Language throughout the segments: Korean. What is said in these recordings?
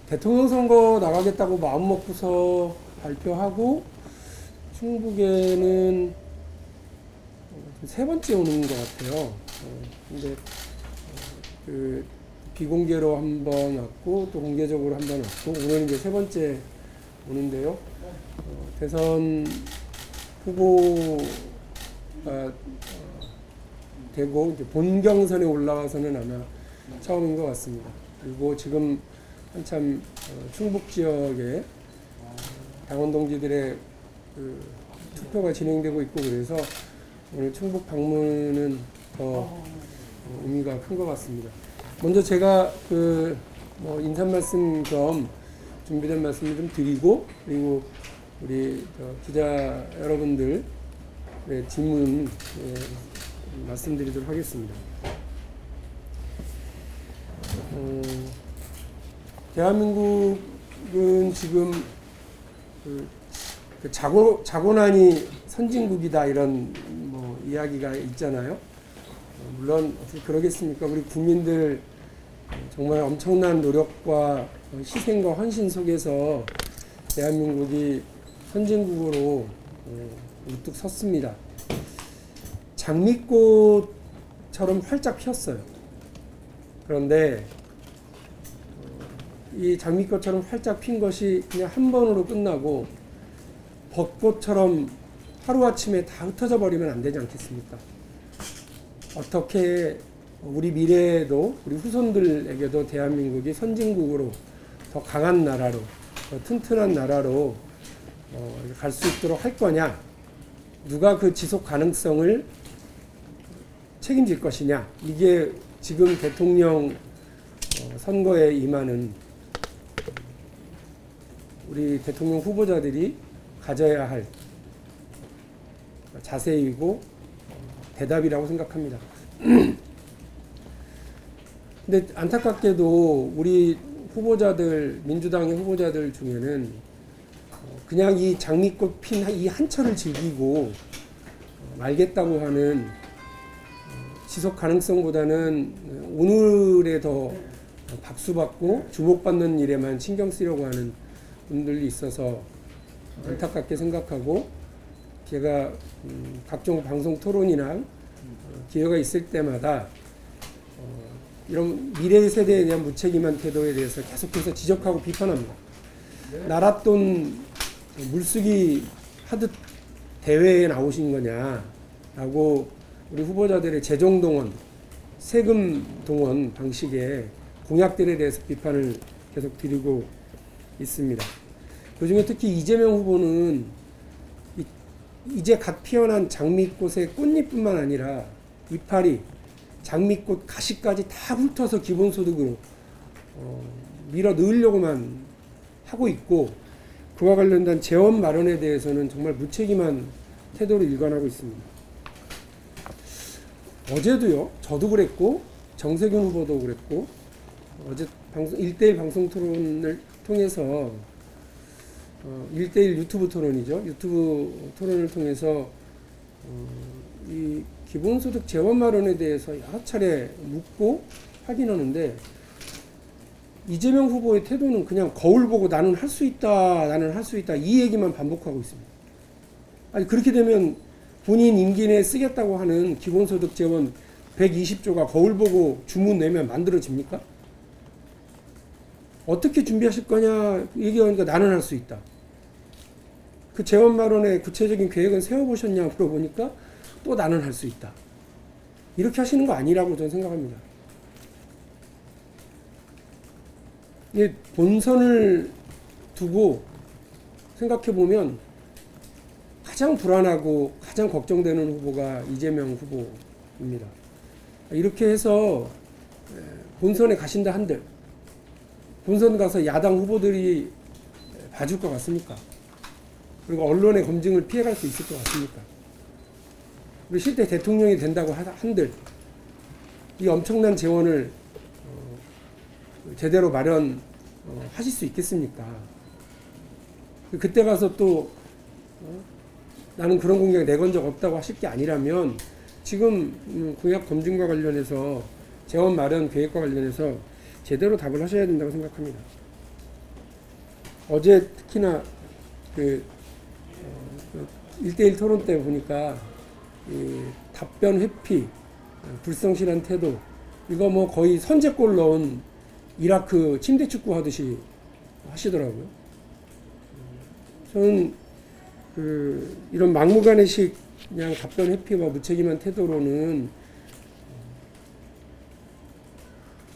대통령 선거 나가겠다고 마음 먹고서 발표하고 충북에는 세 번째 오는 것 같아요. 근데 그 비공개로 한 번 왔고 또 공개적으로 한 번 왔고 오늘은 이제 세 번째 오는데요. 대선 후보가 되고 이제 본경선에 올라와서는 아마 처음인 것 같습니다. 그리고 지금 한참 충북 지역에 당원 동지들의 그 투표가 진행되고 있고 그래서 오늘 충북 방문은 더 의미가 큰 것 같습니다. 먼저 제가 그 뭐 인사 말씀 겸 준비된 말씀을 좀 드리고 그리고 우리 기자 여러분들의 질문 말씀드리도록 하겠습니다. 대한민국은 지금 그 자고난이 선진국이다 이런 뭐 이야기가 있잖아요. 물론 그러겠습니까? 우리 국민들 정말 엄청난 노력과 희생과 헌신 속에서 대한민국이 선진국으로 우뚝 섰습니다. 장미꽃처럼 활짝 피었어요. 그런데 이 장미꽃처럼 활짝 핀 것이 그냥 한 번으로 끝나고 벚꽃처럼 하루아침에 다 흩어져 버리면 안 되지 않겠습니까? 어떻게 우리 미래에도 우리 후손들에게도 대한민국이 선진국으로 더 강한 나라로 더 튼튼한 나라로 갈 수 있도록 할 거냐, 누가 그 지속 가능성을 책임질 것이냐, 이게 지금 대통령 선거에 임하는 우리 대통령 후보자들이 가져야 할 자세이고 대답이라고 생각합니다. 근데 안타깝게도 우리 후보자들, 민주당의 후보자들 중에는 그냥 이 장미꽃 핀 이 한철을 즐기고 말겠다고 하는 지속 가능성보다는 오늘에 더 박수받고 주목받는 일에만 신경 쓰려고 하는 분들이 있어서 안타깝게 생각하고, 제가 각종 방송 토론이나 기회가 있을 때마다 이런 미래 세대에 대한 무책임한 태도에 대해서 계속해서 지적하고 비판합니다. 나랏돈 물쓰기 하듯 대회에 나오신 거냐라고 우리 후보자들의 재정 동원, 세금 동원 방식의 공약들에 대해서 비판을 계속 드리고 있습니다. 그중에 특히 이재명 후보는 이제 갓 피어난 장미꽃의 꽃잎뿐만 아니라 이파리, 장미꽃 가시까지 다 훑어서 기본소득으로 밀어 넣으려고만 하고 있고, 그와 관련된 재원 마련에 대해서는 정말 무책임한 태도를 일관하고 있습니다. 어제도요, 저도 그랬고 정세균 후보도 그랬고, 어제 1대1 방송 토론을 통해서 1대1 유튜브 토론이죠. 유튜브 토론을 통해서 이 기본소득 재원 마련에 대해서 여러 차례 묻고 확인하는데, 이재명 후보의 태도는 그냥 거울 보고 나는 할 수 있다, 나는 할 수 있다, 이 얘기만 반복하고 있습니다. 아니, 그렇게 되면 본인 임기 내에 쓰겠다고 하는 기본소득 재원 120조가 거울 보고 주문 내면 만들어집니까? 어떻게 준비하실 거냐 얘기하니까 나는 할 수 있다. 그 재원 마련의 구체적인 계획은 세워보셨냐 물어보니까 또 나는 할 수 있다. 이렇게 하시는 거 아니라고 저는 생각합니다. 이 본선을 두고 생각해보면 가장 불안하고 가장 걱정되는 후보가 이재명 후보입니다. 이렇게 해서 본선에 가신다 한들 본선 가서 야당 후보들이 봐줄 것 같습니까? 그리고 언론의 검증을 피해갈 수 있을 것 같습니까? 그리고 실제 대통령이 된다고 한들 이 엄청난 재원을 제대로 마련하실 수 있겠습니까? 그때 가서 또 나는 그런 공약 내건 적 없다고 하실 게 아니라면 지금 공약 검증과 관련해서 재원 마련 계획과 관련해서 제대로 답을 하셔야 된다고 생각합니다. 어제 특히나 그 1대1 토론 때 보니까 이 답변 회피, 불성실한 태도, 이거 뭐 거의 선제골 넣은 이라크 침대 축구 하듯이 하시더라고요. 저는 이런 막무가내식 그냥 답변 회피와 무책임한 태도로는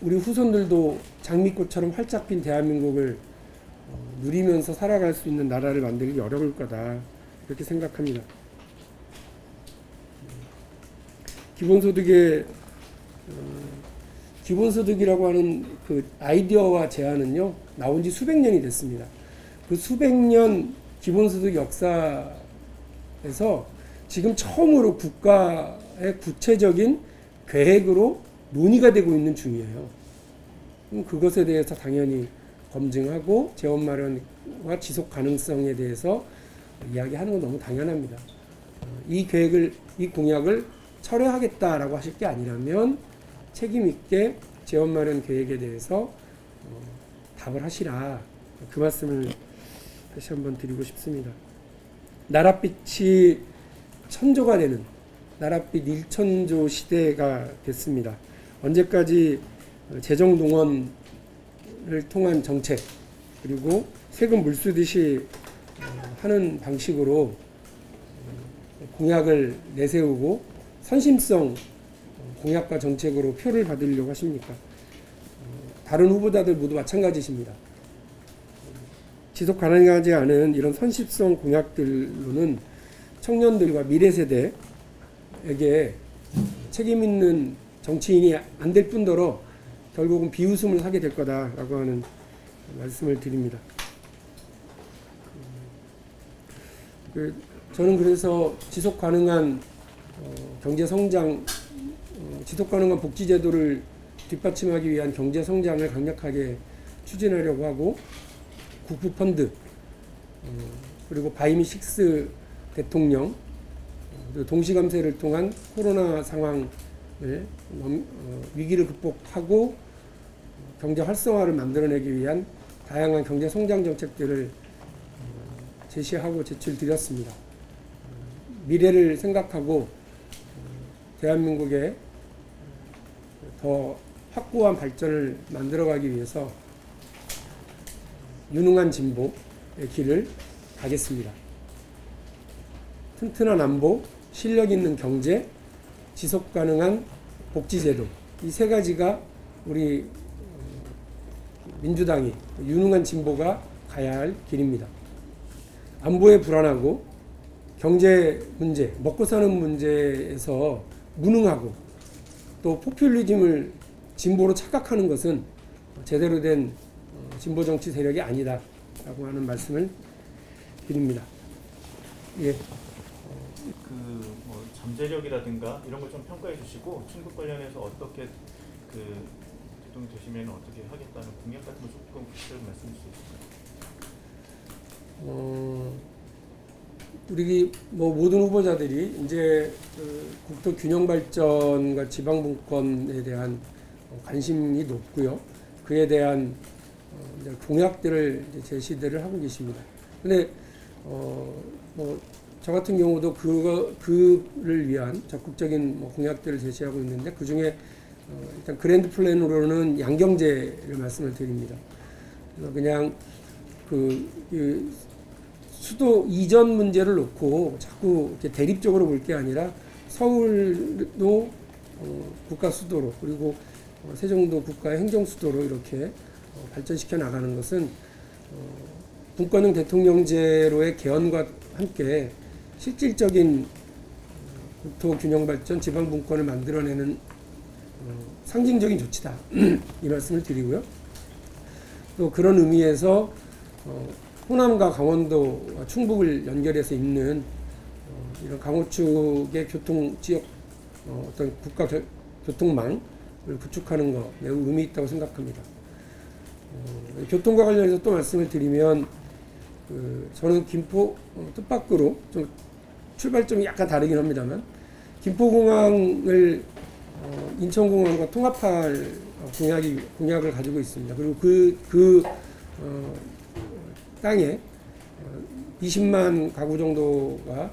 우리 후손들도 장미꽃처럼 활짝 핀 대한민국을 누리면서 살아갈 수 있는 나라를 만들기 어려울 거다, 이렇게 생각합니다. 기본소득이라고 하는 그 아이디어와 제안은요, 나온 지 수백 년이 됐습니다. 그 수백 년 기본소득 역사에서 지금 처음으로 국가의 구체적인 계획으로 논의가 되고 있는 중이에요. 그것에 대해서 당연히 검증하고 재원 마련과 지속 가능성에 대해서 이야기하는 건 너무 당연합니다. 이 계획을, 이 공약을 철회하겠다라고 하실 게 아니라면 책임 있게 재원 마련 계획에 대해서 답을 하시라, 그 말씀을 다시 한번 드리고 싶습니다. 나랏빛이 천조가 되는 나랏빛 1천조 시대가 됐습니다. 언제까지 재정동원을 통한 정책, 그리고 세금 물쓰듯이 하는 방식으로 공약을 내세우고 선심성 공약과 정책으로 표를 받으려고 하십니까? 다른 후보자들 모두 마찬가지십니다. 지속 가능하지 않은 이런 선심성 공약들로는 청년들과 미래 세대에게 책임 있는 정치인이 안 될 뿐더러 결국은 비웃음을 사게 될 거다라고 하는 말씀을 드립니다. 저는 그래서 지속 가능한 경제 성장, 지속 가능한 복지 제도를 뒷받침하기 위한 경제 성장을 강력하게 추진하려고 하고, 국부 펀드, 그리고 바이미 식스 대통령, 동시감세를 통한 코로나 상황을 위기를 극복하고 경제 활성화를 만들어내기 위한 다양한 경제 성장 정책들을 제시하고 제출드렸습니다. 미래를 생각하고 대한민국의 더 확고한 발전을 만들어가기 위해서 유능한 진보의 길을 가겠습니다. 튼튼한 안보, 실력 있는 경제, 지속 가능한 복지제도, 이 세 가지가 우리 민주당이, 유능한 진보가 가야 할 길입니다. 안보에 불안하고 경제 문제, 먹고 사는 문제에서 무능하고 또 포퓰리즘을 진보로 착각하는 것은 제대로 된 진보 정치 세력이 아니다 라고 하는 말씀을 드립니다. 예. 뭐 잠재력이라든가 이런 걸 좀 평가해 주시고, 충북 관련해서 어떻게 대통령 되시면 어떻게 하겠다는 공약 같은 걸 조금 구체적으로 말씀해 주시겠어요? 우리 뭐 모든 후보자들이 이제 국토 균형 발전과 지방 분권에 대한 관심이 높고요. 그에 대한 이제 공약들을 이제 제시들을 하고 계십니다. 근데 뭐 저 같은 경우도 그를 위한 적극적인 뭐 공약들을 제시하고 있는데, 그 중에 일단 그랜드 플랜으로는 양경제를 말씀을 드립니다. 그래서 그냥 그 수도 이전 문제를 놓고 자꾸 이렇게 대립적으로 볼 게 아니라 서울도 국가 수도로, 그리고 세종도 국가의 행정 수도로 이렇게 발전시켜 나가는 것은 분권형 대통령제로의 개헌과 함께 실질적인 국토 균형 발전, 지방 분권을 만들어내는 상징적인 조치다, 이 말씀을 드리고요. 또 그런 의미에서 호남과 강원도와 충북을 연결해서 있는 이런 강호축의 교통 지역 어떤 국가 교통망을 구축하는 것 매우 의미 있다고 생각합니다. 교통과 관련해서 또 말씀을 드리면, 저는 김포 뜻밖으로 좀 출발점이 약간 다르긴 합니다만, 김포공항을 인천공항과 통합할 공약을 가지고 있습니다. 그리고 땅에 20만 가구 정도가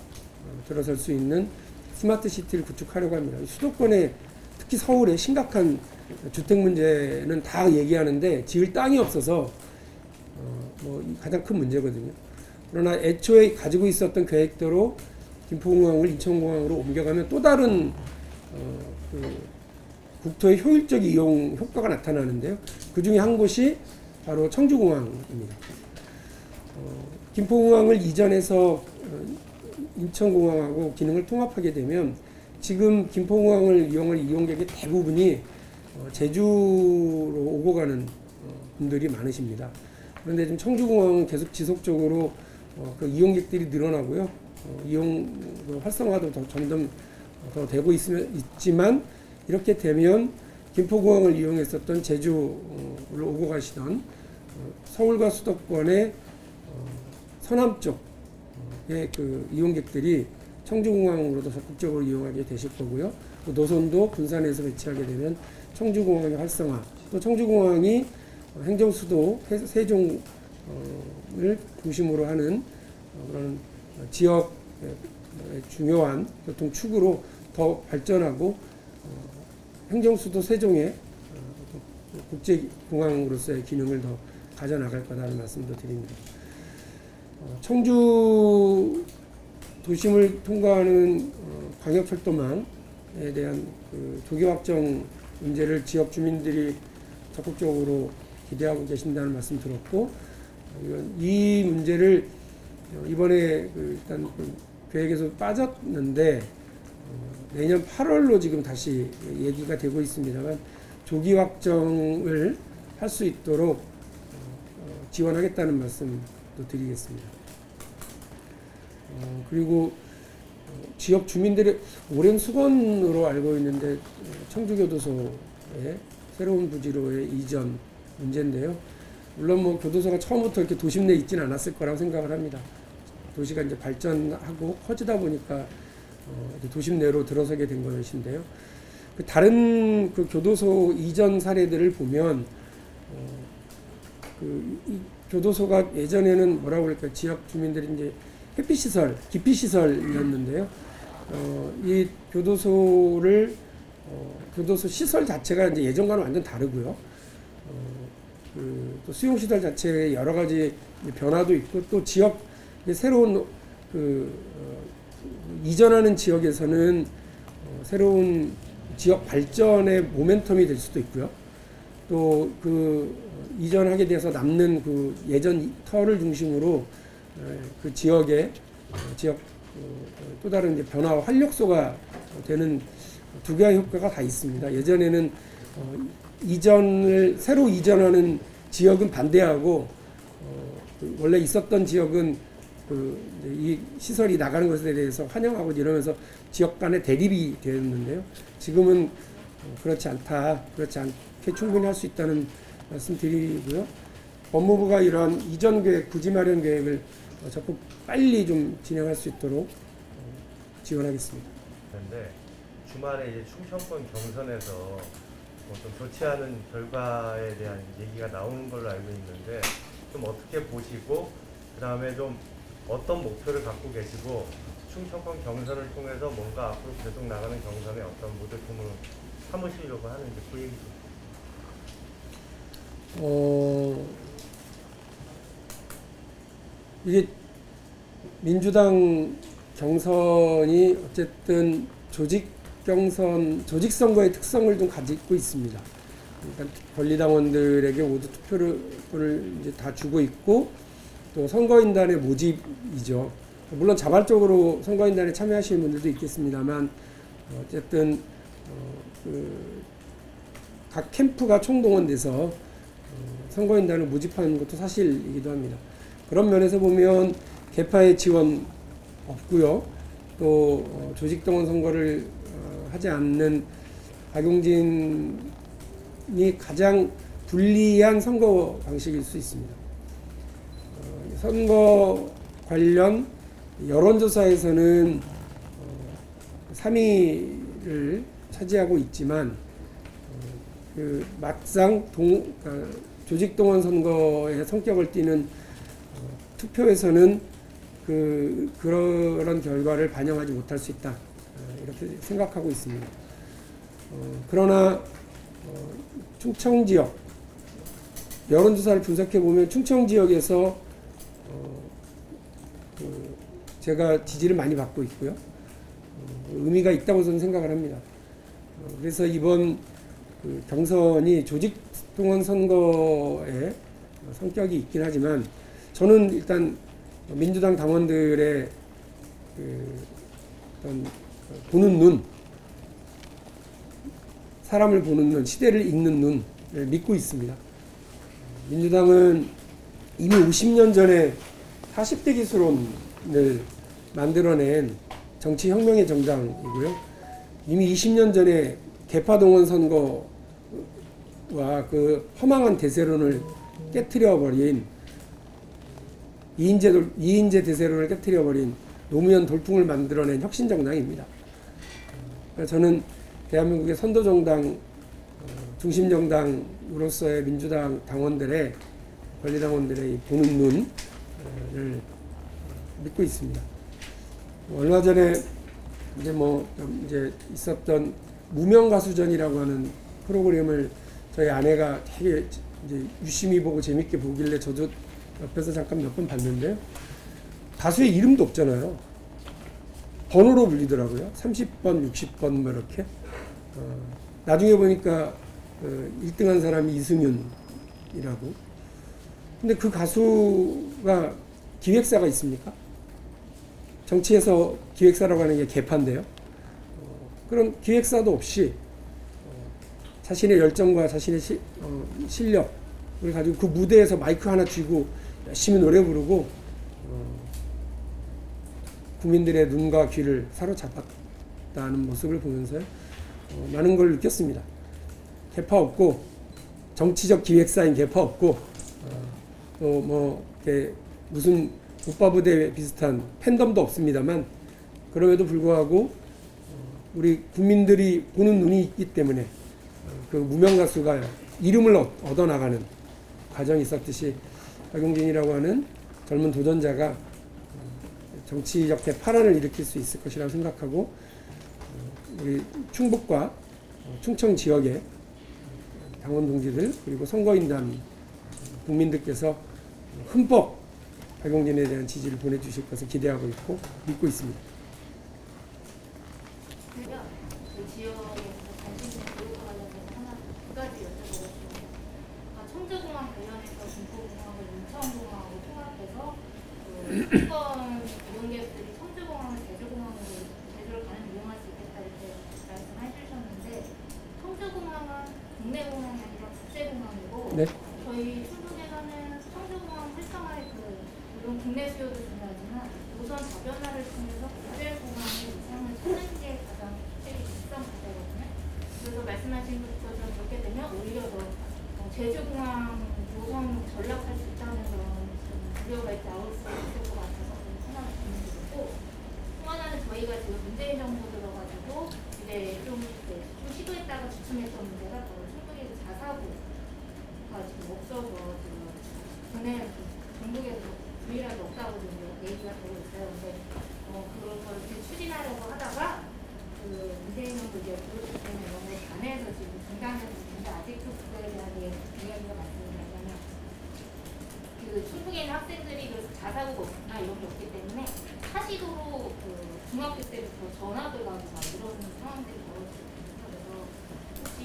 들어설 수 있는 스마트 시티를 구축하려고 합니다. 수도권에 특히 서울의 심각한 주택 문제는 다 얘기하는데 지을 땅이 없어서 가장 큰 문제거든요. 그러나 애초에 가지고 있었던 계획대로 김포공항을 인천공항으로 옮겨가면 또 다른 국토의 효율적 이용 효과가 나타나는데요. 그 중에 한 곳이 바로 청주공항입니다. 김포공항을 이전해서 인천공항하고 기능을 통합하게 되면 지금 김포공항을 이용할 이용객의 대부분이 제주로 오고 가는 분들이 많으십니다. 그런데 지금 청주공항은 계속 지속적으로 그 이용객들이 늘어나고요. 이용 활성화도 점점 더 되고 있지만 이렇게 되면 김포공항을 이용했었던 제주로 오고 가시던 서울과 수도권의 서남 쪽의 그 이용객들이 청주공항으로도 적극적으로 이용하게 되실 거고요. 또 노선도 군산에서 배치하게 되면 청주공항의 활성화, 또 청주공항이 행정수도 세종을 중심으로 하는 그런 지역의 중요한 교통축으로 더 발전하고 행정수도 세종의 국제공항으로서의 기능을 더 가져나갈 거다라는 말씀도 드립니다. 청주 도심을 통과하는 광역철도망에 대한 그 조기 확정 문제를 지역 주민들이 적극적으로 기대하고 계신다는 말씀 들었고, 이 문제를 이번에 일단 계획에서 빠졌는데 내년 8월로 지금 다시 얘기가 되고 있습니다만 조기 확정을 할 수 있도록 지원하겠다는 말씀도 드리겠습니다. 그리고 지역 주민들의 오랜 수건으로 알고 있는데 청주교도소의 새로운 부지로의 이전 문제인데요. 물론 뭐 교도소가 처음부터 이렇게 도심 내에 있지는 않았을 거라고 생각을 합니다. 도시가 이제 발전하고 커지다 보니까 도심 내로 들어서게 된 것인데요. 다른 그 교도소 이전 사례들을 보면 이 교도소가 예전에는 뭐라고 그럴까, 지역 주민들이 이제 회피시설, 기피시설이었는데요. 이 교도소를 교도소 시설 자체가 이제 예전과는 완전 다르고요. 또 수용시설 자체에 여러 가지 변화도 있고, 또 지역 새로운 이전하는 지역에서는 새로운 지역 발전의 모멘텀이 될 수도 있고요. 또 이전하게 돼서 남는 그 예전 터를 중심으로 그 지역의 또 다른 이제 변화와 활력소가 되는 두 개의 효과가 다 있습니다. 예전에는 새로 이전하는 지역은 반대하고 원래 있었던 지역은 이 시설이 나가는 것에 대해서 환영하고 이러면서 지역 간의 대립이 되었는데요. 지금은 그렇지 않게 충분히 할 수 있다는 말씀 드리고요. 법무부가 이러한 이전 계획, 부지 마련 계획을 적극 빨리 좀 진행할 수 있도록 지원하겠습니다. 그런데 주말에 이제 충청권 경선에서 좀 좋지 않은 결과에 대한 얘기가 나오는 걸로 알고 있는데 좀 어떻게 보시고 그 다음에 좀 어떤 목표를 갖고 계시고 충청권 경선을 통해서 뭔가 앞으로 계속 나가는 경선에 어떤 모델품을 삼으시려고 하는지 그 얘기 좀. 이게 민주당 경선이 어쨌든 조직 선거의 특성을 좀 가지고 있습니다. 그러니까 권리당원들에게 모두 투표를 이제 다 주고 있고, 또 선거인단의 모집이죠. 물론 자발적으로 선거인단에 참여하시는 분들도 있겠습니다만, 어쨌든 각 캠프가 총동원돼서 선거인단을 모집하는 것도 사실이기도 합니다. 그런 면에서 보면 개파의 지원 없고요. 또 조직동원 선거를 하지 않는 박용진이 가장 불리한 선거 방식일 수 있습니다. 선거 관련 여론조사에서는 3위를 차지하고 있지만 막상 조직동원 선거의 성격을 띠는 투표에서는 그런 결과를 반영하지 못할 수 있다. 이렇게 생각하고 있습니다. 그러나 충청 지역 여론조사를 분석해 보면 충청 지역에서 제가 지지를 많이 받고 있고요. 의미가 있다고 저는 생각을 합니다. 그래서 이번 경선이 조직동원 선거의 성격이 있긴 하지만 저는 일단 민주당 당원들의 어떤 보는 눈, 사람을 보는 눈, 시대를 읽는 눈을 믿고 있습니다. 민주당은 이미 50년 전에 40대 기술론을 만들어낸 정치혁명의 정당이고요. 이미 20년 전에 개파동원 선거와 그 허망한 대세론을 깨트려버린 이인제 대세론을 깨트려버린 노무현 돌풍을 만들어낸 혁신정당입니다. 저는 대한민국의 선도정당, 중심정당으로서의 민주당 당원들의, 권리당원들의 보는 눈을 믿고 있습니다. 얼마 전에 이제 있었던 무명가수전이라고 하는 프로그램을 저희 아내가 되게 이제 유심히 보고 재밌게 보길래 저도 옆에서 잠깐 몇 번 봤는데요. 가수의 이름도 없잖아요. 번호로 불리더라고요. 30번, 60번 뭐 이렇게. 나중에 보니까 1등한 사람이 이승윤이라고. 근데 그 가수가 기획사가 있습니까? 정치에서 기획사라고 하는 게 개파인데요. 그런 기획사도 없이 자신의 열정과 자신의 실력을 가지고 그 무대에서 마이크 하나 쥐고 열심히 노래 부르고 국민들의 눈과 귀를 사로잡았다는 모습을 보면서 많은 걸 느꼈습니다. 개파 없고 정치적 기획사인 개파 없고 또 뭐 무슨 국바부대 비슷한 팬덤도 없습니다만 그럼에도 불구하고 우리 국민들이 보는 눈이 있기 때문에 그 무명 가수가 이름을 얻어나가는 과정이 있었듯이 박용진이라고 하는 젊은 도전자가 정치적 파란을 일으킬 수 있을 것이라고 생각하고 우리 충북과 충청 지역의 당원 동지들 그리고 선거인단 국민들께서 흠뻑 박용진에 대한 지지를 보내주실 것을 기대하고 있고 믿고 있습니다. 그 지역에서 관심 있는 교육과 관련해서 두 가지 여쭤보겠습니다. 청주공항 관련해서 김포공항을 인천공항하고 통합해서 수권 이용객들이 청주공항을 제주를 가는 이용할 수 있겠다 이렇게 말씀해 주셨는데 청주공항은 국내 공항이 아니라 국제공항이고 네. 저희 충북에서는 청주공항 활성화에 물론 국내 수요도 중요하지만 우선 저변화를 통해서 국제공항의 이상을 찾는 게 가장 제일 비싼 문제거든요. 그래서 말씀하신 것처럼 그렇게 되면 오히려 더 제주공항 노선 전락할 수 있다는 그런 우려가 나올 수 있을 것 같아서 생각을 드는 거고 또 하나는 저희가 지금 문재인 정부 들어가지고 이제 좀 시도했다가 주춤했던 문제가 충북에서 자사고가 지금 없어서 지금 국내 전국에서 유일하게 없다고 얘기가 되고 있어요. 근데 그걸 추진하려고 하다가 문재인 정부 이제 그렇기 때문에 너무 반해서 지금 중단해서 있는데 아직도 그거에 대한 이야기가 많습니다. 충북에 있는 학생들이 자사고가 없나 이런 게 없기 때문에 사시도로 중학교 때부터 전학을 가고 막 이런 상황들이 벌어지고 그래서 혹시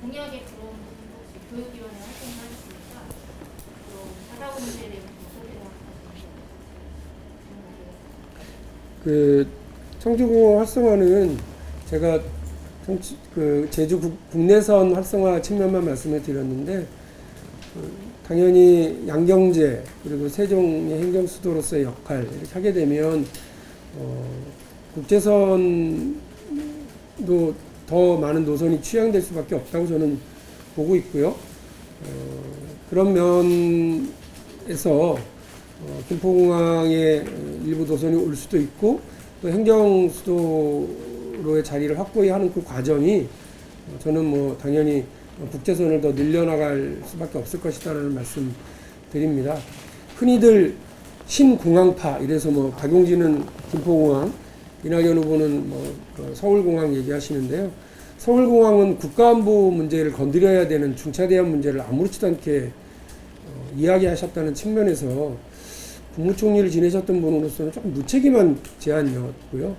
공약에 그런 부분도 혹시 교육위원회 활동을 하셨습니까? 자사고 문제에 대해서 어떻게 생각하십니까? 청주공항 활성화는 제가 제주 국내선 활성화 측면만 말씀을 드렸는데 당연히 양경제 그리고 세종의 행정수도로서의 역할 이렇게 하게 되면 국제선도 더 많은 노선이 취향될 수밖에 없다고 저는 보고 있고요. 그런 면에서 김포공항의 일부 노선이 올 수도 있고 또 행정수도로의 자리를 확보해야 하는 그 과정이 저는 당연히 국제선을 더 늘려나갈 수밖에 없을 것이다라는 말씀 드립니다. 흔히들 신공항파 이래서 뭐 박용진은 김포공항, 이낙연 후보는 그 서울공항 얘기하시는데요. 서울공항은 국가안보 문제를 건드려야 되는 중차대한 문제를 아무렇지도 않게 이야기하셨다는 측면에서 국무총리를 지내셨던 분으로서는 조금 무책임한 제안이었고요.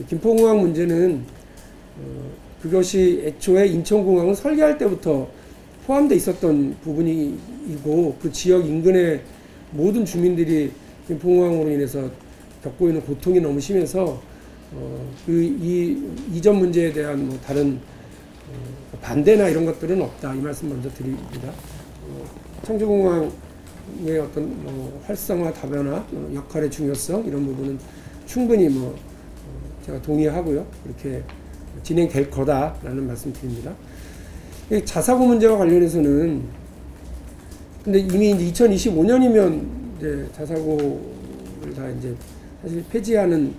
김포공항 문제는 그것이 애초에 인천공항을 설계할 때부터 포함되어 있었던 부분이고 그 지역 인근의 모든 주민들이 김포공항으로 인해서 겪고 있는 고통이 너무 심해서 이 이전 문제에 대한 뭐 다른 반대나 이런 것들은 없다 이 말씀 먼저 드립니다. 청주공항의 어떤 활성화, 다변화, 역할의 중요성 이런 부분은 충분히 제가 동의하고요. 그렇게 진행될 거다라는 말씀 드립니다. 자사고 문제와 관련해서는 근데 이미 이제 2025년이면 이제 자사고를 다 이제 사실 폐지하는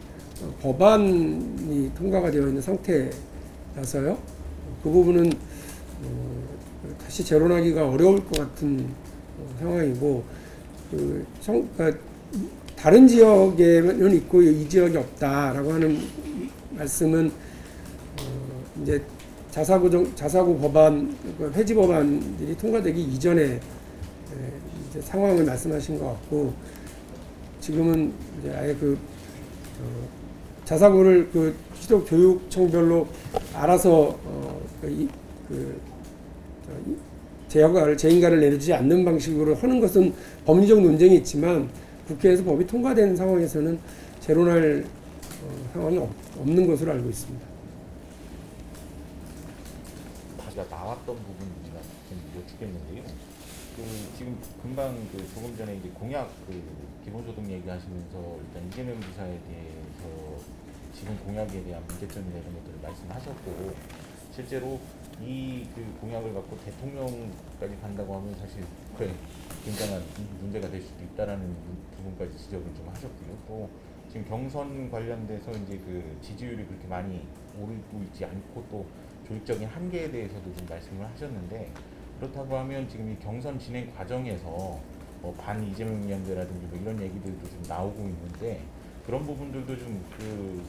법안이 통과가 되어 있는 상태라서요. 그 부분은 다시 재론하기가 어려울 것 같은 상황이고 그러니까 다른 지역에는 있고 이 지역이 없다라고 하는 말씀은 이제 자사고 법안, 폐지 법안들이 통과되기 이전에 이제 상황을 말씀하신 것 같고 지금은 이제 아예 자사고를 시도 교육청별로 알아서 재인가를 내려주지 않는 방식으로 하는 것은 법리적 논쟁이 있지만 국회에서 법이 통과된 상황에서는 재론할 상황이 없는 것으로 알고 있습니다. 나왔던 부분이라 좀 여쭙겠는데요. 지금 금방 조금 전에 이제 공약 기본소득 얘기하시면서 일단 이재명 지사에 대해서 지금 공약에 대한 문제점이나 이런 것들을 말씀하셨고 실제로 이 공약을 갖고 대통령까지 간다고 하면 사실 그래 굉장한 문제가 될 수도 있다라는 부분까지 지적을 좀 하셨고요. 또 지금 경선 관련돼서 이제 지지율이 그렇게 많이 오르고 있지 않고 또 조직적인 한계에 대해서도 좀 말씀을 하셨는데 그렇다고 하면 지금 이 경선 진행 과정에서 반 이재명 연대라든지 이런 얘기들도 좀 나오고 있는데 그런 부분들도 좀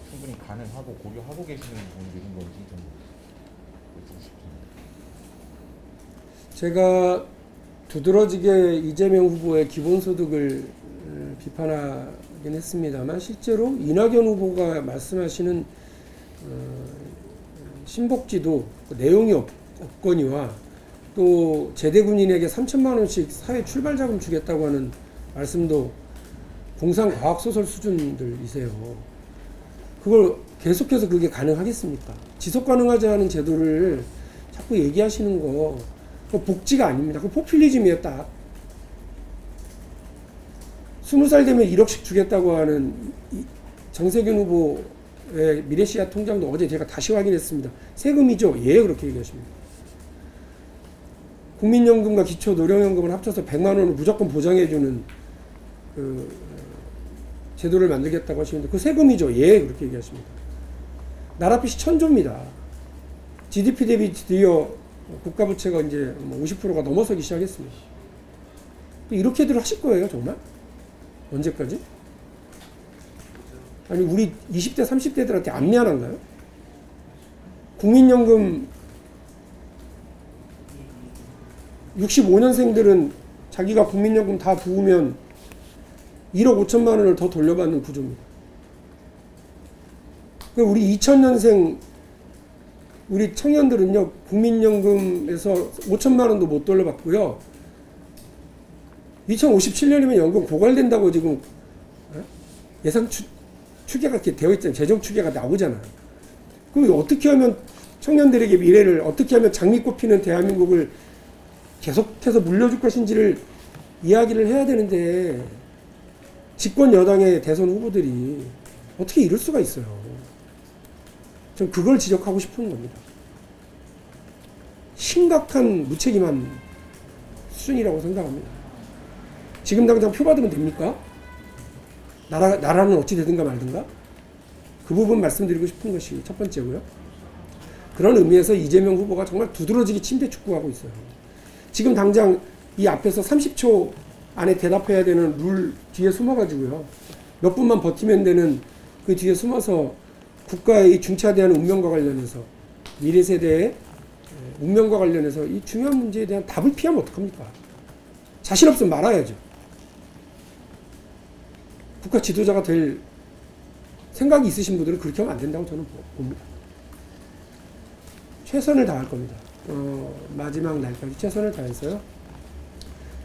충분히 가능하고 고려하고 계시는 부분들인 건지 좀 여쭙고 싶습니다. 제가 두드러지게 이재명 후보의 기본소득을 비판하긴 했습니다만 실제로 이낙연 후보가 말씀하시는 신복지도 내용이 없거니와 또 제대군인에게 3천만 원씩 사회 출발자금 주겠다고 하는 말씀도 공상과학소설 수준들이세요. 그걸 계속해서 그게 가능하겠습니까? 지속 가능하지 않은 제도를 자꾸 얘기하시는 거 그거 복지가 아닙니다. 그거 포퓰리즘이에요. 딱 20살 되면 1억씩 주겠다고 하는 정세균 후보의 미래시아 통장도 어제 제가 다시 확인했습니다. 세금이죠? 예, 그렇게 얘기하십니다. 국민연금과 기초노령연금을 합쳐서 100만 원을 무조건 보장해주는 제도를 만들겠다고 하시는데 그 세금이죠? 예, 그렇게 얘기하십니다. 나라 빚이 천조입니다. GDP 대비 드디어 국가부채가 이제 50%가 넘어서기 시작했습니다. 이렇게들 하실 거예요, 정말? 언제까지? 아니, 우리 20대, 30대들한테 안 미안한가요? 국민연금 65년생들은 자기가 국민연금 다 부으면 1억 5천만 원을 더 돌려받는 구조입니다. 우리 2000년생 우리 청년들은요, 국민연금에서 5천만 원도 못 돌려받고요. 2057년이면 연금 고갈된다고 지금 예산 추계가 이렇게 되어 있잖아요. 재정 추계가 나오잖아요. 그럼 어떻게 하면 청년들에게 미래를 어떻게 하면 장미꽃 피는 대한민국을 계속해서 물려줄 것인지를 이야기를 해야 되는데 집권 여당의 대선 후보들이 어떻게 이럴 수가 있어요. 전 그걸 지적하고 싶은 겁니다. 심각한 무책임한 수준이라고 생각합니다. 지금 당장 표 받으면 됩니까? 나라는 어찌 되든가 말든가? 그 부분 말씀드리고 싶은 것이 첫 번째고요. 그런 의미에서 이재명 후보가 정말 두드러지게 침대 축구하고 있어요. 지금 당장 이 앞에서 30초 안에 대답해야 되는 룰 뒤에 숨어가지고요. 몇 분만 버티면 되는 그 뒤에 숨어서 국가의 중차대한 운명과 관련해서 미래 세대의 운명과 관련해서 이 중요한 문제에 대한 답을 피하면 어떡합니까? 자신 없으면 말아야죠. 국가 지도자가 될 생각이 있으신 분들은 그렇게 하면 안 된다고 저는 봅니다. 최선을 다할 겁니다. 마지막 날까지 최선을 다해서요.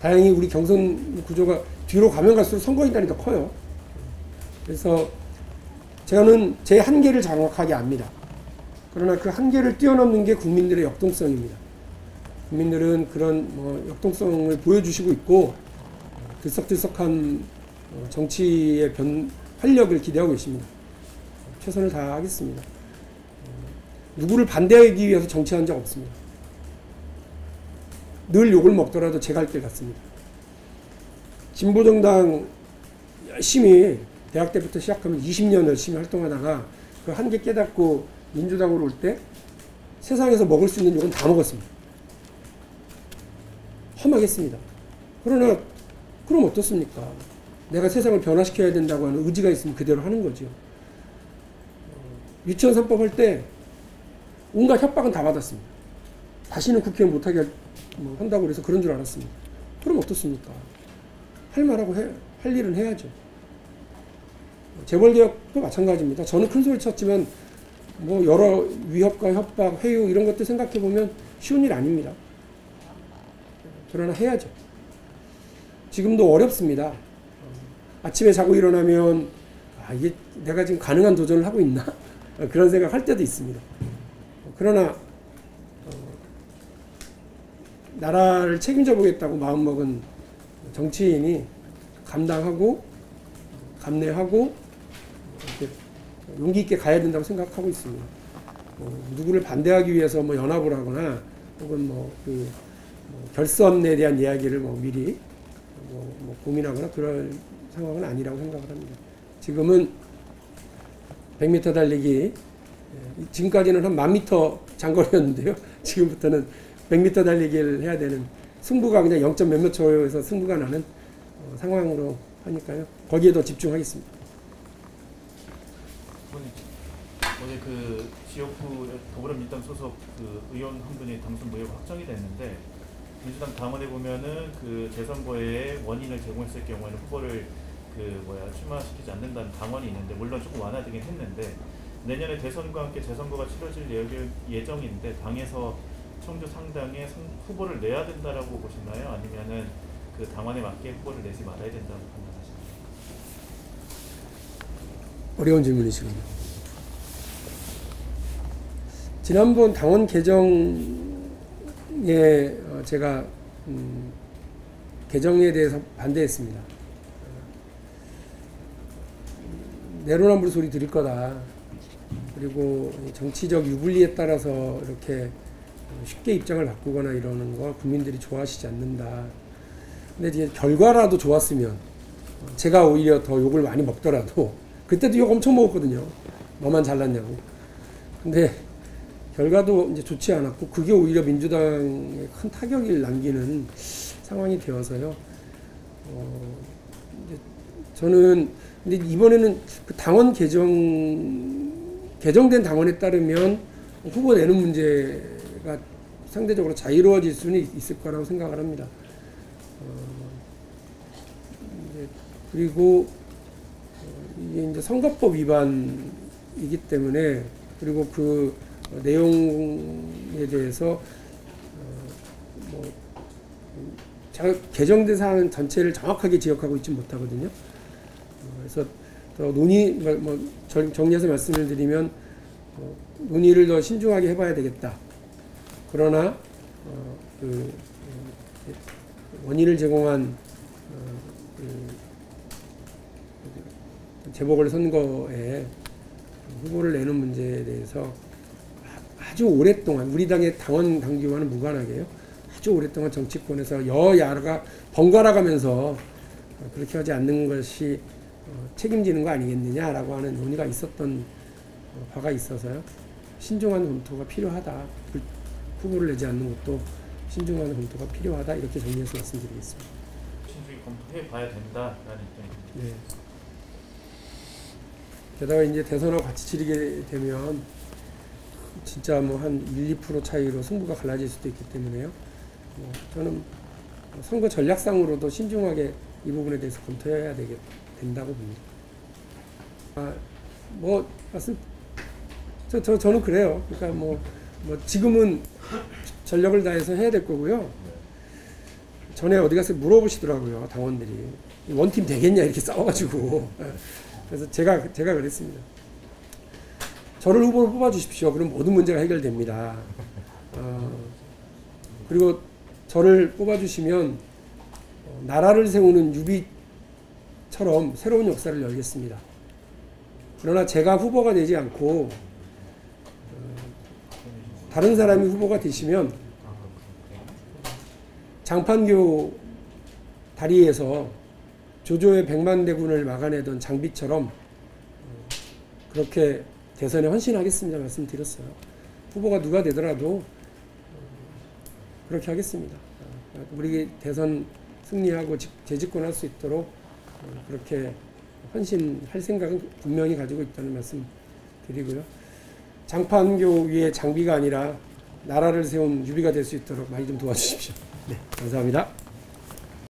다행히 우리 경선 구조가 뒤로 가면 갈수록 선거인단이 더 커요. 그래서 저는 제 한계를 정확하게 압니다. 그러나 그 한계를 뛰어넘는 게 국민들의 역동성입니다. 국민들은 그런 역동성을 보여주시고 있고 들썩들썩한 정치의 활력을 기대하고 계십니다. 최선을 다하겠습니다. 누구를 반대하기 위해서 정치한 적 없습니다. 늘 욕을 먹더라도 제 갈 길 같습니다. 진보정당 열심히 대학 때부터 시작하면 20년 열심히 활동하다가 그 한계 깨닫고 민주당으로 올 때 세상에서 먹을 수 있는 욕은 다 먹었습니다. 험하겠습니다. 그러나 그럼 어떻습니까? 내가 세상을 변화시켜야 된다고 하는 의지가 있으면 그대로 하는 거죠. 유치원 3법 할 때 온갖 협박은 다 받았습니다. 다시는 국회의원 못하게 한다고 그래서 그런 줄 알았습니다. 그럼 어떻습니까? 할 말하고 할 일은 해야죠. 재벌개혁도 마찬가지입니다. 저는 큰 소리 쳤지만 여러 위협과 협박, 회유 이런 것들 생각해 보면 쉬운 일 아닙니다. 그러나 해야죠. 지금도 어렵습니다. 아침에 자고 일어나면 이게 내가 지금 가능한 도전을 하고 있나? 그런 생각 할 때도 있습니다. 그러나 나라를 책임져 보겠다고 마음먹은 정치인이 감당하고 감내하고 이렇게 용기 있게 가야 된다고 생각하고 있습니다. 누구를 반대하기 위해서 연합을 하거나 혹은 결선에 대한 이야기를 미리 고민하거나 그럴 상황은 아니라고 생각을 합니다. 지금은 100m 달리기, 지금까지는 한 1000m 장거리였는데요. 지금부터는 100m 달리기를 해야 되는, 승부가 그냥 0. 몇몇 초에서 승부가 나는 상황으로 하니까요. 거기에 더 집중하겠습니다. 어제 그 지역구 더불어민주당 소속 의원 한 분이 당선 무효가 확정이 됐는데, 민주당 당원에 보면은 재선거에 원인을 제공했을 경우에는 후보를 출마시키지 않는다는 당원이 있는데, 물론 조금 완화되긴 했는데, 내년에 대선과 함께 재선거가 치러질 예정인데 당에서 청주 상당에 후보를 내야 된다라고 보시나요? 아니면은 당원에 맞게 후보를 내지 말아야 된다고 판단하시나요? 어려운 질문이시군요. 지난번 당원 개정에 제가 개정에 대해서 반대했습니다. 내로남불 소리 들을 거다. 그리고 정치적 유불리에 따라서 이렇게 쉽게 입장을 바꾸거나 이러는 거 국민들이 좋아하시지 않는다. 근데 이제 결과라도 좋았으면 제가 오히려 더 욕을 많이 먹더라도, 그때도 욕 엄청 먹었거든요. 너만 잘났냐고. 근데 결과도 이제 좋지 않았고 그게 오히려 민주당에 큰 타격을 남기는 상황이 되어서요. 저는 근데 이번에는 그 당원 개정된 당원에 따르면 후보 내는 문제가 상대적으로 자유로워질 수는 있을 거라고 생각을 합니다. 그리고 이게 이제 선거법 위반이기 때문에, 그리고 그 내용에 대해서 개정된 사안 전체를 정확하게 기억하고 있지 못하거든요. 그래서 더 정리해서 말씀을 드리면 논의를 더 신중하게 해봐야 되겠다. 그러나 원인을 제공한 재보궐선거에 후보를 내는 문제에 대해서 아주 오랫동안 우리 당의 당원 당규와는 무관하게요. 아주 오랫동안 정치권에서 여야가 번갈아가면서 그렇게 하지 않는 것이 책임지는 거 아니겠느냐라고 하는 논의가 있었던 바가 있어서요. 신중한 검토가 필요하다. 후보를 내지 않는 것도 신중한 검토가 필요하다. 이렇게 정리해서 말씀드리겠습니다. 신중히 검토해 봐야 된다라는 입장입니다. 네. 게다가 이제 대선하고 같이 치르게 되면 진짜 뭐 한 1~2% 차이로 승부가 갈라질 수도 있기 때문에요. 저는 선거 전략상으로도 신중하게 이 부분에 대해서 검토해야 된다고 봅니다. 저는 그래요. 그러니까 뭐 지금은 전력을 다해서 해야 될 거고요. 전에 어디 가서 물어보시더라고요, 당원들이. 원팀 되겠냐, 이렇게 싸워가지고. 그래서 제가 그랬습니다. 저를 후보로 뽑아주십시오. 그럼 모든 문제가 해결됩니다. 그리고 저를 뽑아주시면 나라를 세우는 유비처럼 새로운 역사를 열겠습니다. 그러나 제가 후보가 되지 않고 다른 사람이 후보가 되시면 장판교 다리에서 조조의 100만 대군을 막아내던 장비처럼 그렇게 대선에 헌신하겠습니다 말씀드렸어요. 후보가 누가 되더라도 그렇게 하겠습니다. 우리 대선 승리하고 재집권할 수 있도록 그렇게 헌신할 생각은 분명히 가지고 있다는 말씀 드리고요. 장판교 위에 장비가 아니라 나라를 세운 유비가 될 수 있도록 많이 좀 도와주십시오. 네, 감사합니다.